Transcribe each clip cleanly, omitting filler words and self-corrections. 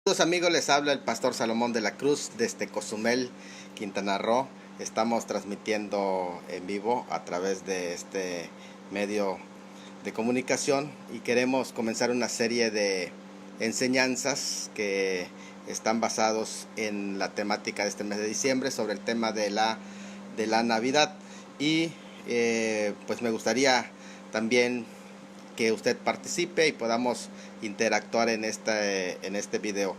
Saludos amigos, les habla el pastor Salomón de la Cruz desde Cozumel, Quintana Roo. Estamos transmitiendo en vivo a través de este medio de comunicación y queremos comenzar una serie de enseñanzas que están basados en la temática de este mes de diciembre sobre el tema de la Navidad y pues me gustaría también que usted participe y podamos interactuar en este video.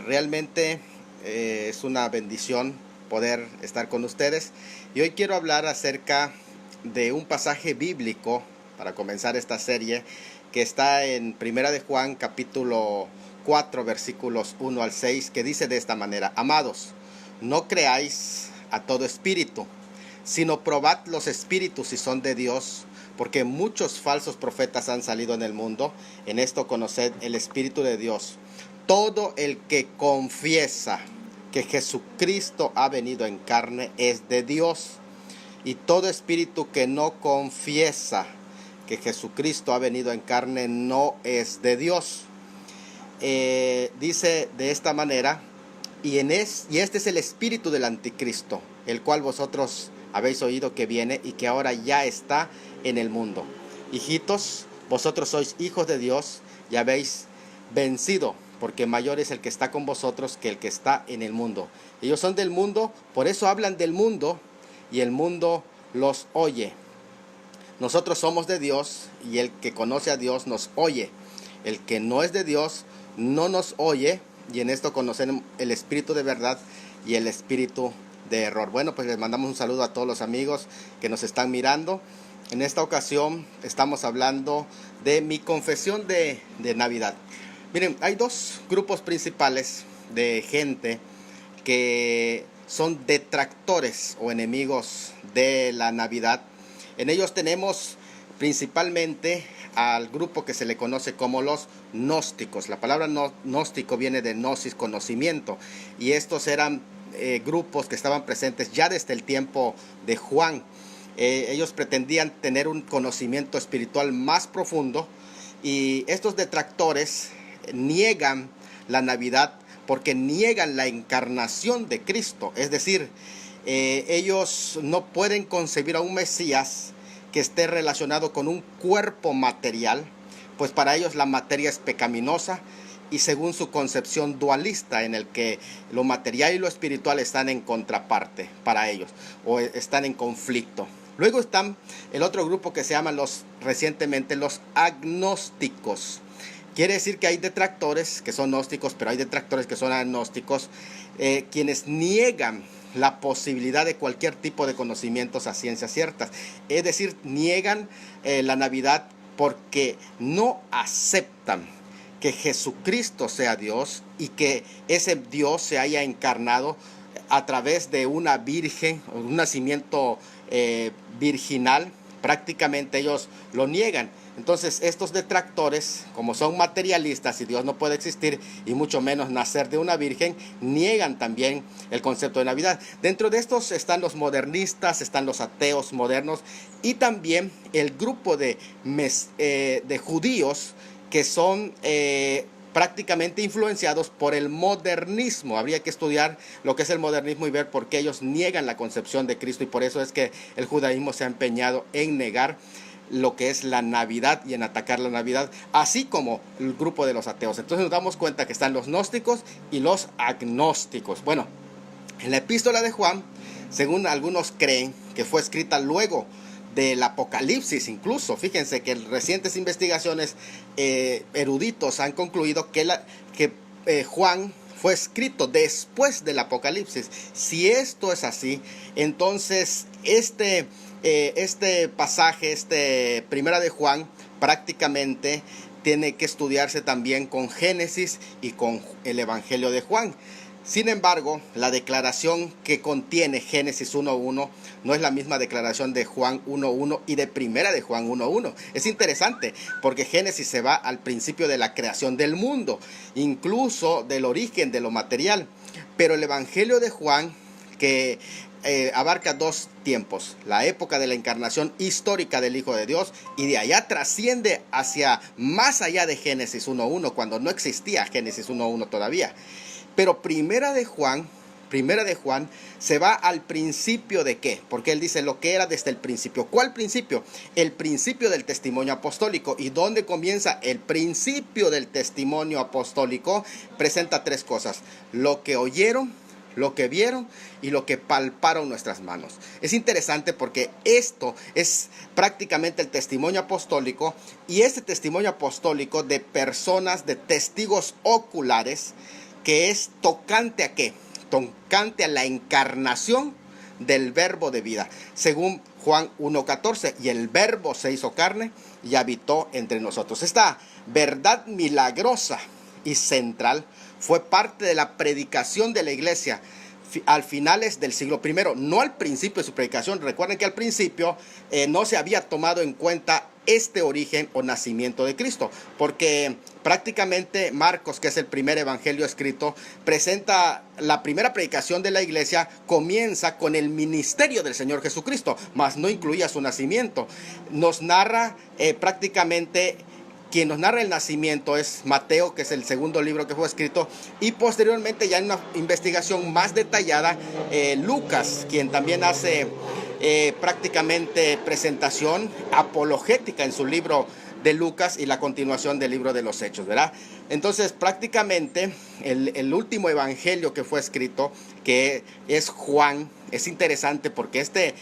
Realmente es una bendición poder estar con ustedes y hoy quiero hablar acerca de un pasaje bíblico para comenzar esta serie que está en Primera de Juan capítulo 4 versículos 1 al 6, que dice de esta manera: Amados, no creáis a todo espíritu, sino probad los espíritus si son de Dios, porque muchos falsos profetas han salido en el mundo. En esto conoced el Espíritu de Dios. Todo el que confiesa que Jesucristo ha venido en carne es de Dios. Y todo espíritu que no confiesa que Jesucristo ha venido en carne no es de Dios. Dice de esta manera: y este es el espíritu del anticristo, el cual vosotros habéis oído que viene y que ahora ya está en el mundo. Hijitos, vosotros sois hijos de Dios y habéis vencido, porque mayor es el que está con vosotros que el que está en el mundo. Ellos son del mundo, por eso hablan del mundo y el mundo los oye. Nosotros somos de Dios y el que conoce a Dios nos oye. El que no es de Dios no nos oye, y en esto conocen el espíritu de verdad y el espíritu de error. Bueno, pues les mandamos un saludo a todos los amigos que nos están mirando. En esta ocasión estamos hablando de mi confesión de Navidad. Miren, hay dos grupos principales de gente que son detractores o enemigos de la Navidad. En ellos tenemos principalmente al grupo que se le conoce como los gnósticos. La palabra gnóstico viene de gnosis, conocimiento, y estos eran grupos que estaban presentes ya desde el tiempo de Juan. Ellos pretendían tener un conocimiento espiritual más profundo, y estos detractores niegan la Navidad porque niegan la encarnación de Cristo. Es decir, ellos no pueden concebir a un Mesías que esté relacionado con un cuerpo material, pues para ellos la materia es pecaminosa, y según su concepción dualista, en el que lo material y lo espiritual están en contraparte para ellos, o están en conflicto. Luego están el otro grupo que se llama recientemente los agnósticos. Quiere decir que hay detractores que son gnósticos, pero hay detractores que son agnósticos, quienes niegan la posibilidad de cualquier tipo de conocimientos a ciencias ciertas. Es decir, niegan la Navidad porque no aceptan que Jesucristo sea Dios y que ese Dios se haya encarnado a través de una virgen, un nacimiento virginal. Prácticamente ellos lo niegan. Entonces estos detractores, como son materialistas y Dios no puede existir y mucho menos nacer de una virgen, niegan también el concepto de Navidad. Dentro de estos están los modernistas, están los ateos modernos y también el grupo de judíos que son prácticamente influenciados por el modernismo. Habría que estudiar lo que es el modernismo y ver por qué ellos niegan la concepción de Cristo, y por eso es que el judaísmo se ha empeñado en negar lo que es la Navidad y en atacar la Navidad, así como el grupo de los ateos. Entonces nos damos cuenta que están los gnósticos y los agnósticos. Bueno, en la epístola de Juan, según algunos creen que fue escrita luego del Apocalipsis. Incluso fíjense que recientes investigaciones eruditos han concluido que Juan fue escrito después del Apocalipsis. Si esto es así, entonces este pasaje, Primera de Juan, prácticamente tiene que estudiarse también con Génesis y con el Evangelio de Juan. Sin embargo, la declaración que contiene Génesis 1.1 no es la misma declaración de Juan 1.1 y de Primera de Juan 1.1. Es interesante porque Génesis se va al principio de la creación del mundo, incluso del origen de lo material. Pero el Evangelio de Juan, que abarca dos tiempos: la época de la encarnación histórica del Hijo de Dios, y de allá trasciende hacia más allá de Génesis 1:1, cuando no existía Génesis 1:1 todavía. Pero Primera de Juan se va al principio de qué, porque él dice lo que era desde el principio. ¿Cuál principio? El principio del testimonio apostólico. ¿Y dónde comienza el principio del testimonio apostólico? Presenta tres cosas: lo que oyeron, lo que vieron y lo que palparon nuestras manos. Es interesante porque esto es prácticamente el testimonio apostólico, y este testimonio apostólico de personas, de testigos oculares, que es tocante a qué, tocante a la encarnación del verbo de vida, según Juan 1:14, y el verbo se hizo carne y habitó entre nosotros. Esta verdad milagrosa y central fue parte de la predicación de la iglesia al finales del siglo I, no al principio de su predicación. Recuerden que al principio no se había tomado en cuenta este origen o nacimiento de Cristo, porque prácticamente Marcos, que es el primer evangelio escrito, presenta la primera predicación de la iglesia, comienza con el ministerio del Señor Jesucristo, mas no incluía su nacimiento. Nos narra prácticamente... Quien nos narra el nacimiento es Mateo, que es el segundo libro que fue escrito, y posteriormente, ya en una investigación más detallada, Lucas, quien también hace prácticamente presentación apologética en su libro de Lucas y la continuación del libro de los Hechos, ¿verdad? Entonces, prácticamente el último evangelio que fue escrito, que es Juan, es interesante porque este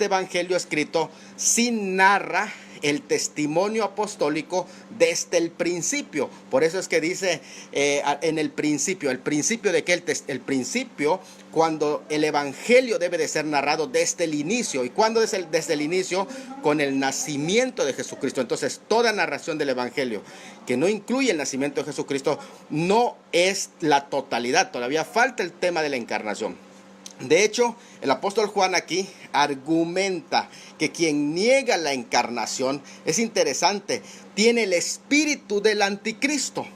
evangelio escrito sí narra el testimonio apostólico desde el principio. Por eso es que dice en el principio de que el principio, cuando el evangelio debe de ser narrado desde el inicio. ¿Y cuándo es desde el inicio? Con el nacimiento de Jesucristo. Entonces, toda narración del evangelio que no incluye el nacimiento de Jesucristo no es la totalidad. Todavía falta el tema de la encarnación. De hecho, el apóstol Juan aquí argumenta que quien niega la encarnación, es interesante, tiene el espíritu del anticristo,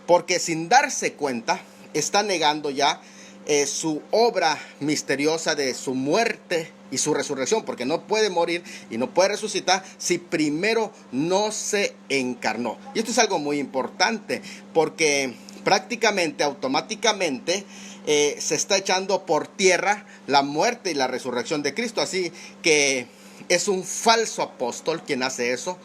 porque sin darse cuenta está negando ya su obra misteriosa de su muerte y su resurrección, porque no puede morir y no puede resucitar si primero no se encarnó. Y esto es algo muy importante, porque prácticamente, automáticamente, se está echando por tierra la muerte y la resurrección de Cristo. Así que es un falso apóstol quien hace eso,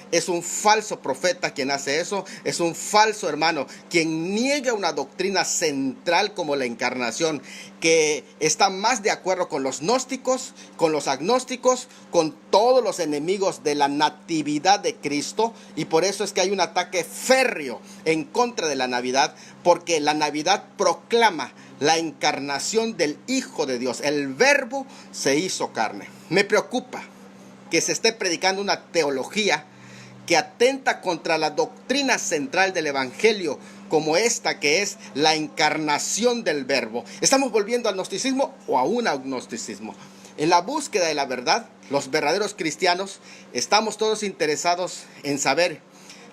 es un falso profeta quien hace eso, es un falso hermano quien niega una doctrina central como la encarnación, que está más de acuerdo con los gnósticos, con los agnósticos, con todos los enemigos de la natividad de Cristo. Y por eso es que hay un ataque férreo en contra de la Navidad, porque la Navidad proclama la encarnación del Hijo de Dios. El verbo se hizo carne. Me preocupa que se esté predicando una teología que atenta contra la doctrina central del evangelio, como esta, que es la encarnación del verbo. ¿Estamos volviendo al gnosticismo o a un agnosticismo? En la búsqueda de la verdad, los verdaderos cristianos estamos todos interesados en saber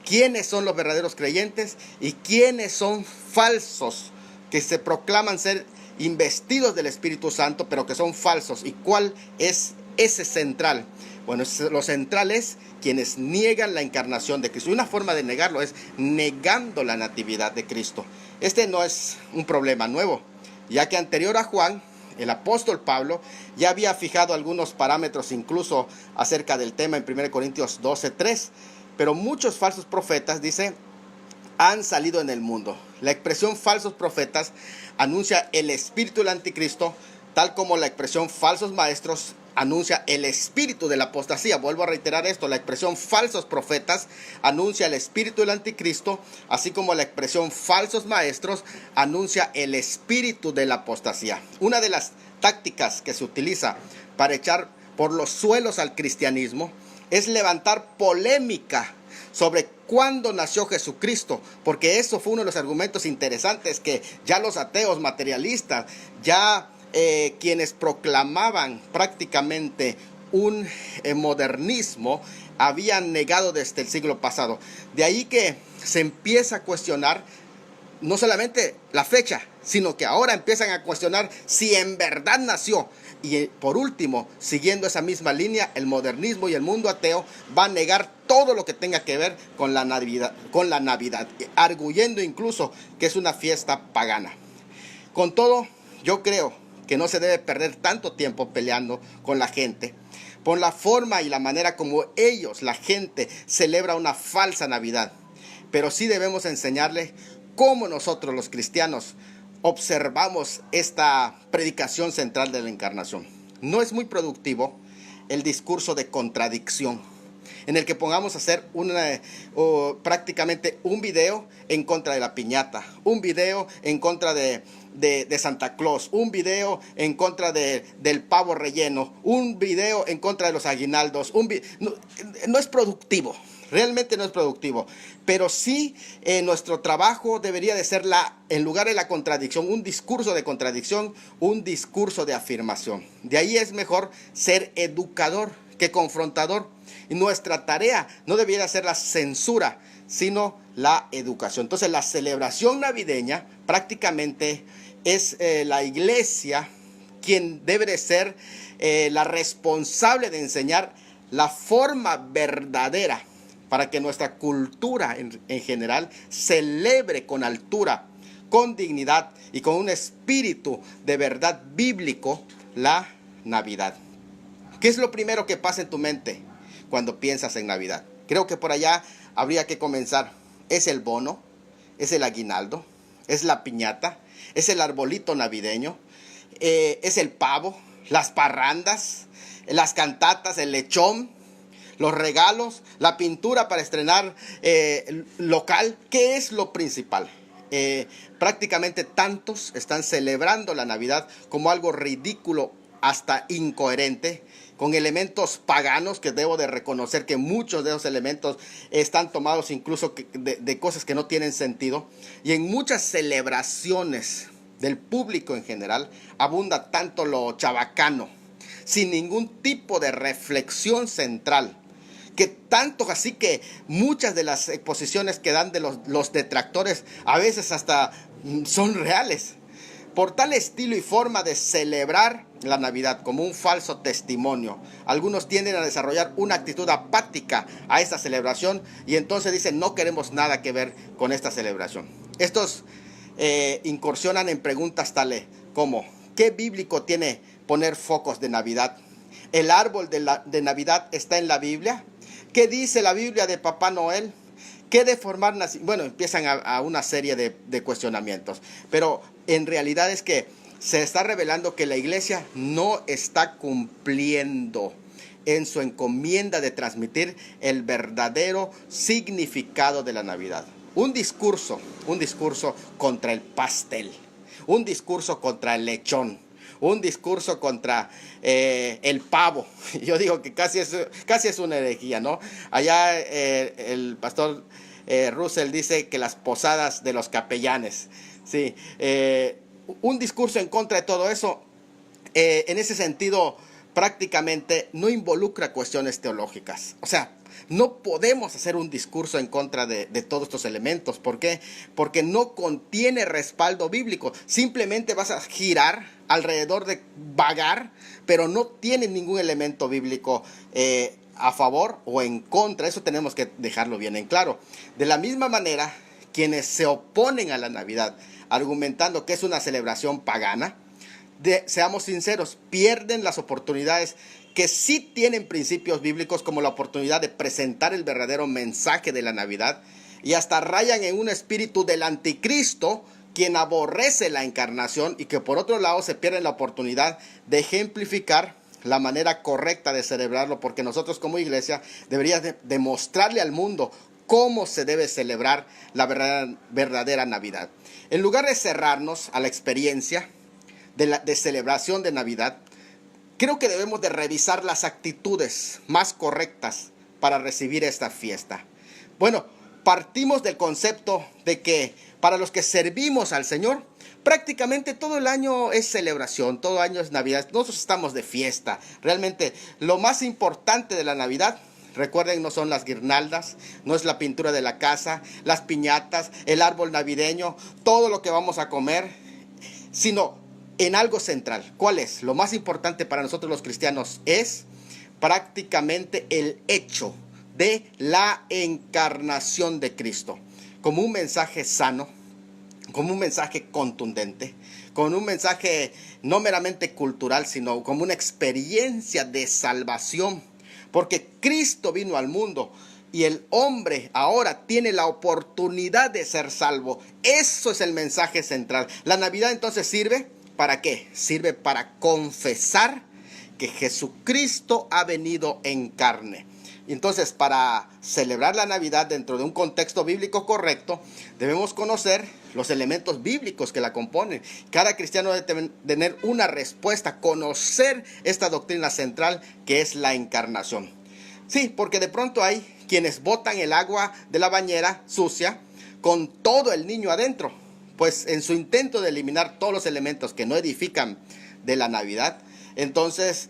quiénes son los verdaderos creyentes y quiénes son falsos, que se proclaman ser investidos del Espíritu Santo, pero que son falsos. ¿Y cuál es ese central? Bueno, lo central es quienes niegan la encarnación de Cristo. Y una forma de negarlo es negando la natividad de Cristo. Este no es un problema nuevo, ya que anterior a Juan, el apóstol Pablo ya había fijado algunos parámetros incluso acerca del tema en 1 Corintios 12:3. Pero muchos falsos profetas, dice, han salido en el mundo. La expresión falsos profetas anuncia el espíritu del anticristo, tal como la expresión falsos maestros anuncia el espíritu de la apostasía. Vuelvo a reiterar esto: la expresión falsos profetas anuncia el espíritu del anticristo, así como la expresión falsos maestros anuncia el espíritu de la apostasía. Una de las tácticas que se utiliza para echar por los suelos al cristianismo es levantar polémica sobre cuándo nació Jesucristo, porque eso fue uno de los argumentos interesantes que ya los ateos materialistas, ya quienes proclamaban prácticamente un modernismo, habían negado desde el siglo pasado. De ahí que se empieza a cuestionar no solamente la fecha, sino que ahora empiezan a cuestionar si en verdad nació. Y por último, siguiendo esa misma línea, el modernismo y el mundo ateo va a negar todo lo que tenga que ver con la Navidad, arguyendo incluso que es una fiesta pagana. Con todo, yo creo que no se debe perder tanto tiempo peleando con la gente por la forma y la manera como la gente, celebra una falsa Navidad. Pero sí debemos enseñarles cómo nosotros los cristianos observamos esta predicación central de la encarnación. No es muy productivo el discurso de contradicción, en el que pongamos a hacer prácticamente un video en contra de la piñata, un video en contra de Santa Claus, un video en contra del pavo relleno, un video en contra de los aguinaldos. No es productivo. Realmente no es productivo, pero sí nuestro trabajo debería de ser, en lugar de la contradicción, un discurso de contradicción, un discurso de afirmación. De ahí es mejor ser educador que confrontador. Y nuestra tarea no debiera ser la censura, sino la educación. Entonces la celebración navideña prácticamente es la iglesia quien debe de ser la responsable de enseñar la forma verdadera para que nuestra cultura en general celebre con altura, con dignidad y con un espíritu de verdad bíblico la Navidad. ¿Qué es lo primero que pasa en tu mente cuando piensas en Navidad? Creo que por allá habría que comenzar. Es el bono, es el aguinaldo, es la piñata, es el arbolito navideño, es el pavo, las parrandas, las cantatas, el lechón, los regalos, la pintura para estrenar local. ¿Qué es lo principal? Prácticamente tantos están celebrando la Navidad como algo ridículo, hasta incoherente, con elementos paganos, que debo de reconocer que muchos de esos elementos están tomados incluso de cosas que no tienen sentido. Y en muchas celebraciones del público en general abunda tanto lo chabacano, sin ningún tipo de reflexión central, que tanto así que muchas de las exposiciones que dan de los detractores a veces hasta son reales. Por tal estilo y forma de celebrar la Navidad como un falso testimonio, algunos tienden a desarrollar una actitud apática a esta celebración y entonces dicen: no queremos nada que ver con esta celebración. Estos incursionan en preguntas tales como: ¿qué bíblico tiene poner focos de Navidad? ¿El árbol de Navidad está en la Biblia? ¿Qué dice la Biblia de Papá Noel? ¿Qué de formar nacimiento? Bueno, empiezan a una serie de cuestionamientos, pero en realidad es que se está revelando que la iglesia no está cumpliendo en su encomienda de transmitir el verdadero significado de la Navidad. Un discurso contra el pastel, un discurso contra el lechón, un discurso contra el pavo. Yo digo que casi es una herejía, ¿no? Allá el pastor Russell dice que las posadas de los capellanes. Sí, un discurso en contra de todo eso, en ese sentido, prácticamente no involucra cuestiones teológicas. O sea, no podemos hacer un discurso en contra de todos estos elementos. ¿Por qué? Porque no contiene respaldo bíblico. Simplemente vas a girar alrededor de vagar, pero no tiene ningún elemento bíblico a favor o en contra. Eso tenemos que dejarlo bien en claro. De la misma manera, quienes se oponen a la Navidad, argumentando que es una celebración pagana, seamos sinceros, pierden las oportunidades que sí tienen principios bíblicos, como la oportunidad de presentar el verdadero mensaje de la Navidad, y hasta rayan en un espíritu del anticristo, quien aborrece la encarnación, y que por otro lado se pierden la oportunidad de ejemplificar la manera correcta de celebrarlo, porque nosotros como iglesia deberíamos demostrarle al mundo cómo se debe celebrar la verdadera Navidad. En lugar de cerrarnos a la experiencia de celebración de Navidad, creo que debemos de revisar las actitudes más correctas para recibir esta fiesta. Bueno, partimos del concepto de que para los que servimos al Señor, prácticamente todo el año es celebración, todo año es Navidad. Nosotros estamos de fiesta. Realmente lo más importante de la Navidad Recuerden, no son las guirnaldas, no es la pintura de la casa, las piñatas, el árbol navideño, todo lo que vamos a comer, sino en algo central. ¿Cuál es? Lo más importante para nosotros los cristianos es prácticamente el hecho de la encarnación de Cristo, como un mensaje sano, como un mensaje contundente, con un mensaje no meramente cultural, sino como una experiencia de salvación, porque Cristo vino al mundo y el hombre ahora tiene la oportunidad de ser salvo. Eso es el mensaje central. La Navidad entonces sirve ¿para qué? Sirve para confesar que Jesucristo ha venido en carne. Entonces, para celebrar la Navidad dentro de un contexto bíblico correcto, debemos conocer los elementos bíblicos que la componen. Cada cristiano debe tener una respuesta, conocer esta doctrina central que es la encarnación. Sí, porque de pronto hay quienes botan el agua de la bañera sucia con todo el niño adentro, pues en su intento de eliminar todos los elementos que no edifican de la Navidad, entonces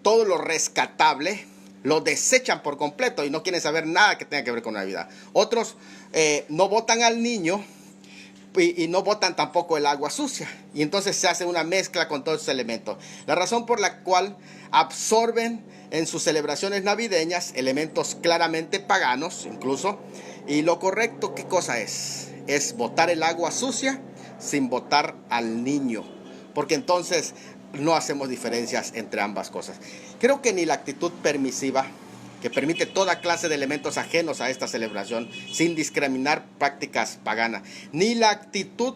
todo lo rescatable lo desechan por completo y no quieren saber nada que tenga que ver con Navidad. Otros no botan al niño y no botan tampoco el agua sucia. Y entonces se hace una mezcla con todos esos elementos. La razón por la cual absorben en sus celebraciones navideñas elementos claramente paganos incluso. Y lo correcto, ¿qué cosa es? Es botar el agua sucia sin botar al niño. Porque entonces no hacemos diferencias entre ambas cosas. Creo que ni la actitud permisiva, que permite toda clase de elementos ajenos a esta celebración, sin discriminar prácticas paganas, ni la actitud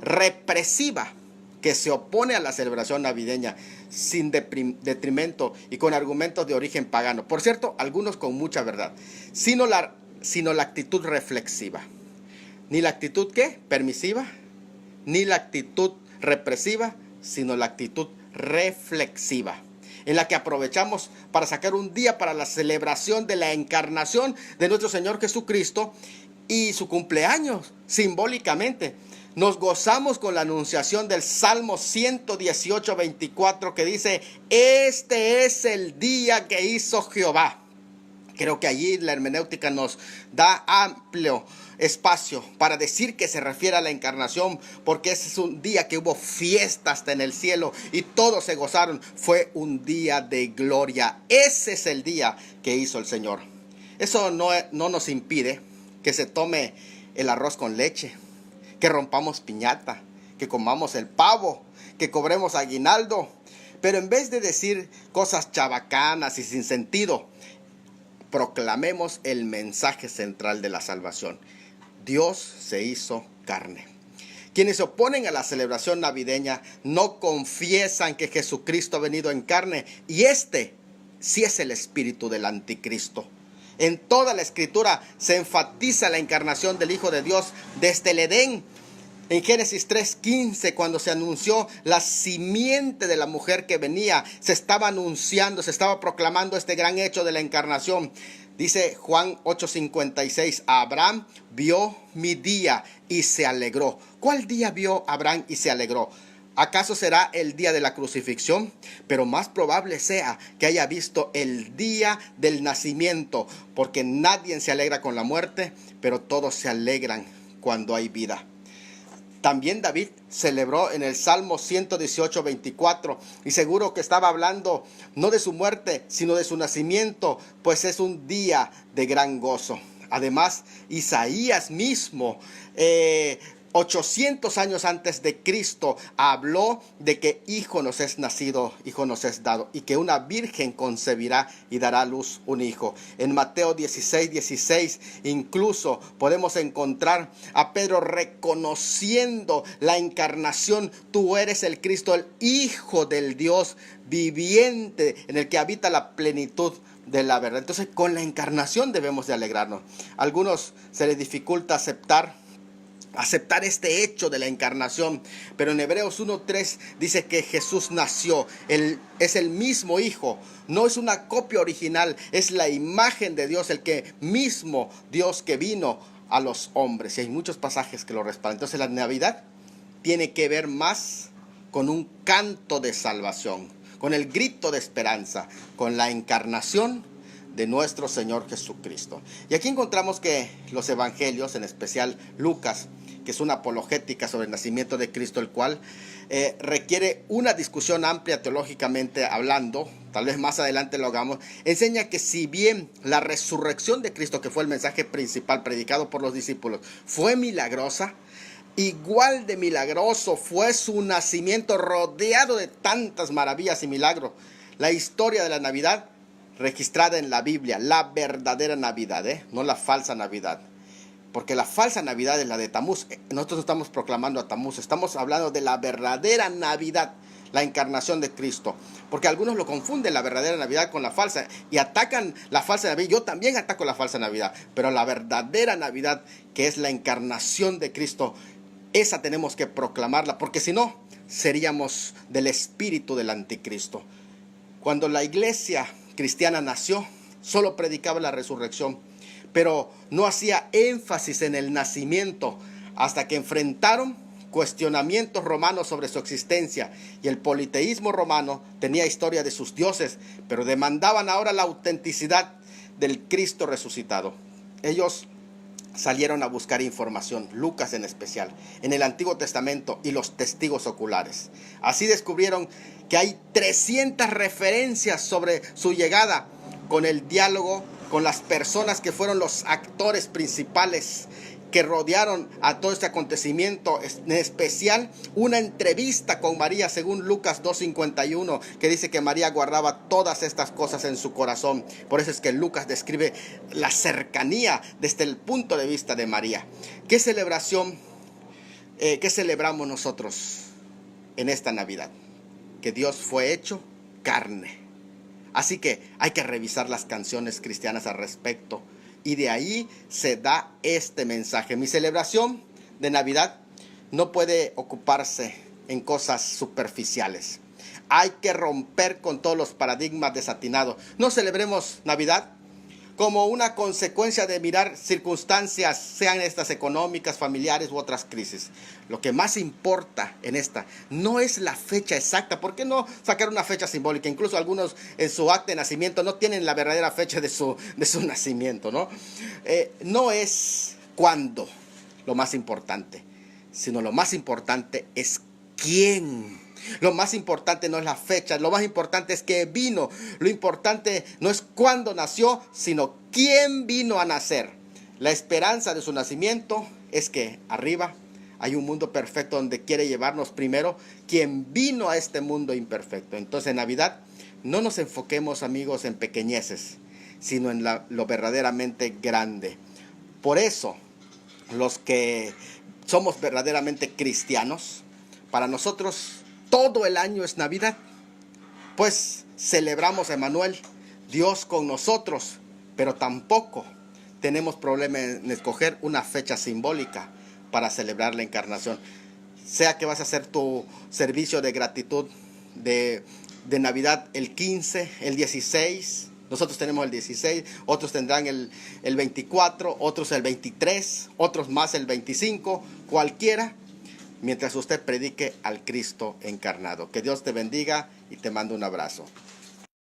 represiva, que se opone a la celebración navideña, sin detrimento y con argumentos de origen pagano. Por cierto, algunos con mucha verdad, sino la actitud reflexiva. Ni la actitud, ¿qué? Permisiva, ni la actitud represiva, sino la actitud reflexiva, en la que aprovechamos para sacar un día para la celebración de la encarnación de nuestro Señor Jesucristo y su cumpleaños, simbólicamente. Nos gozamos con la anunciación del Salmo 118, 24, que dice: este es el día que hizo Jehová. Creo que allí la hermenéutica nos da amplio espacio para decir que se refiere a la encarnación, porque ese es un día que hubo fiesta hasta en el cielo y todos se gozaron. Fue un día de gloria. Ese es el día que hizo el Señor. Eso no nos impide que se tome el arroz con leche, que rompamos piñata, que comamos el pavo, que cobremos aguinaldo. Pero en vez de decir cosas chabacanas y sin sentido, proclamemos el mensaje central de la salvación. Dios se hizo carne. Quienes se oponen a la celebración navideña no confiesan que Jesucristo ha venido en carne, y este sí es el espíritu del anticristo. En toda la escritura se enfatiza la encarnación del Hijo de Dios desde el Edén. En Génesis 3:15, cuando se anunció la simiente de la mujer que venía, se estaba anunciando, se estaba proclamando este gran hecho de la encarnación. Dice Juan 8:56, Abraham vio mi día y se alegró. ¿Cuál día vio Abraham y se alegró? ¿Acaso será el día de la crucifixión? Pero más probable sea que haya visto el día del nacimiento, porque nadie se alegra con la muerte, pero todos se alegran cuando hay vida. También David celebró en el Salmo 118, 24, y seguro que estaba hablando no de su muerte, sino de su nacimiento, pues es un día de gran gozo. Además, Isaías mismo, 800 años antes de Cristo, habló de que hijo nos es nacido, hijo nos es dado, y que una virgen concebirá y dará a luz un hijo. En Mateo 16, incluso podemos encontrar a Pedro reconociendo la encarnación. Tú eres el Cristo, el Hijo del Dios viviente, en el que habita la plenitud de la verdad. Entonces, con la encarnación debemos de alegrarnos. A algunos se les dificulta aceptar este hecho de la encarnación, pero en Hebreos 1:3 dice que Jesús nació, es el mismo Hijo, no es una copia original, es la imagen de Dios, el que mismo Dios que vino a los hombres, y hay muchos pasajes que lo respaldan. Entonces la Navidad tiene que ver más con un canto de salvación, con el grito de esperanza, con la encarnación de nuestro Señor Jesucristo. Y aquí encontramos que los evangelios, en especial Lucas, que es una apologética sobre el nacimiento de Cristo, el cual requiere una discusión amplia teológicamente hablando, tal vez más adelante lo hagamos, enseña que si bien la resurrección de Cristo, que fue el mensaje principal predicado por los discípulos, fue milagrosa, igual de milagroso fue su nacimiento rodeado de tantas maravillas y milagros. La historia de la Navidad registrada en la Biblia, la verdadera Navidad, no la falsa Navidad. Porque la falsa Navidad es la de Tamuz. Nosotros no estamos proclamando a Tamuz, estamos hablando de la verdadera Navidad, la encarnación de Cristo. Porque algunos lo confunden la verdadera Navidad con la falsa y atacan la falsa Navidad. Yo también ataco la falsa Navidad, pero la verdadera Navidad, que es la encarnación de Cristo, esa tenemos que proclamarla, porque si no, seríamos del espíritu del anticristo. Cuando la iglesia cristiana nació, solo predicaba la resurrección, pero no hacía énfasis en el nacimiento hasta que enfrentaron cuestionamientos romanos sobre su existencia, y el politeísmo romano tenía historia de sus dioses, pero demandaban ahora la autenticidad del Cristo resucitado. Ellos salieron a buscar información, Lucas en especial, en el Antiguo Testamento y los testigos oculares. Así descubrieron que hay 300 referencias sobre su llegada, con el diálogo con las personas que fueron los actores principales que rodearon a todo este acontecimiento, en especial una entrevista con María, según Lucas 2:51, que dice que María guardaba todas estas cosas en su corazón. Por eso es que Lucas describe la cercanía desde el punto de vista de María. ¿Qué celebración, qué celebramos nosotros en esta Navidad? Que Dios fue hecho carne. Así que hay que revisar las canciones cristianas al respecto. Y de ahí se da este mensaje. Mi celebración de Navidad no puede ocuparse en cosas superficiales. Hay que romper con todos los paradigmas desatinados. No celebremos Navidad como una consecuencia de mirar circunstancias, sean estas económicas, familiares u otras crisis. Lo que más importa en esta no es la fecha exacta. ¿Por qué no sacar una fecha simbólica? Incluso algunos en su acta de nacimiento no tienen la verdadera fecha de su nacimiento, ¿no? No es cuándo lo más importante, sino lo más importante es quién. Lo más importante no es la fecha, lo más importante es que vino. Lo importante no es cuándo nació, sino quién vino a nacer. La esperanza de su nacimiento es que arriba hay un mundo perfecto donde quiere llevarnos primero quien vino a este mundo imperfecto. Entonces en Navidad no nos enfoquemos, amigos, en pequeñeces, sino en lo verdaderamente grande. Por eso, los que somos verdaderamente cristianos, para nosotros todo el año es Navidad, pues celebramos a Emmanuel, Dios con nosotros, pero tampoco tenemos problema en escoger una fecha simbólica para celebrar la encarnación. Sea que vas a hacer tu servicio de gratitud de Navidad el 15, el 16, nosotros tenemos el 16, otros tendrán el 24, otros el 23, otros más el 25, cualquiera, mientras usted predique al Cristo encarnado. Que Dios te bendiga y te mando un abrazo.